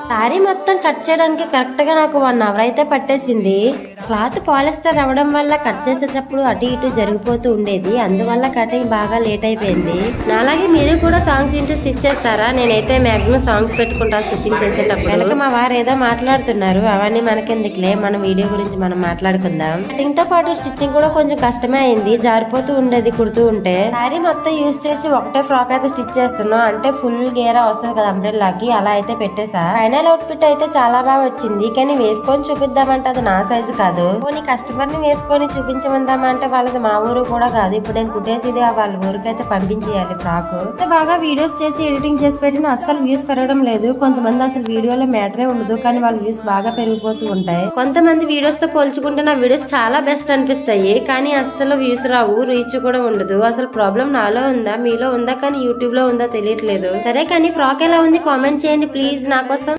Sorry మొత్తం cut చేయడానికి correct గా నాకు 1 అవర్ అయితే పట్టేసింది. క్లాత్ పాలిస్టర్ అవ్వడం వల్ల కట్ చేసేటప్పుడు అటు ఇటు జరిగిపోతూ ఉండేది, అందువల్ల కటింగ్ బాగా లేట్ అయిపోయింది. అలాగే మీరు కూడా సాంగ్స్ ఇంటూ స్టిచ్ చేస్తారా? నేనైతే మాక్సిమం సాంగ్స్ పెట్టుకుంటా స్టిచ్చింగ్ చేసేటప్పుడు. వెనక మా వారు ఏదో మాట్లాడుతున్నారు, అవన్నీ మనకెందుకులే, మన వీడియో గురించి మనం మాట్లాడుకుందాం. కటింగ్ తో పాటు స్టిచ్చింగ్ కూడా కొంచెం కష్టమే అయింది, జారిపోతూ ఉండేది కుడుతూ ఉంటే. సారీ మొత్తం యూజ్ చేసి ఒకటే ఫ్రాక్ అయితే స్టిచ్ చేస్తున్నాం, అంటే ఫుల్ గేరా వస్తుంది కదా అంబ్రెల్లాకి, అలా అయితే పెట్టేసా. ఫైనల్ అవుట్ ఫిట్ అయితే చాలా బాగా వచ్చింది, కానీ వేసుకొని చూపిద్దామంటే అది నా సైజు కాదు. పోనీ కస్టమర్ ని వేసుకొని చూపించమందామంటే వాళ్ళది మా ఊరు కూడా కాదు. ఇప్పుడు నేను కుట్టేసిది వాళ్ళ ఊరికైతే పంపించేయాలి ఫ్రాక్. బాగా వీడియోస్ చేసి ఎడిటింగ్ చేసి పెట్టిన అస్సలు వ్యూస్ పెరగడం లేదు. కొంతమంది అసలు వీడియోలో మ్యాటరే ఉండదు, కానీ వాళ్ళ వ్యూస్ బాగా పెరిగిపోతూ ఉంటాయి. కొంతమంది వీడియోస్ తో పోల్చుకుంటే నా వీడియోస్ చాలా బెస్ట్ అనిపిస్తాయి, కానీ అస్సలు వ్యూస్ రావు, రీచ్ కూడా ఉండదు. అసలు ప్రాబ్లం నాలో ఉందా మీలో ఉందా, కానీ యూట్యూబ్ లో ఉందా తెలియట్లేదు. సరే కానీ ఫ్రాక్ ఎలా ఉంది కామెంట్ చేయండి ప్లీజ్ నా కోసం.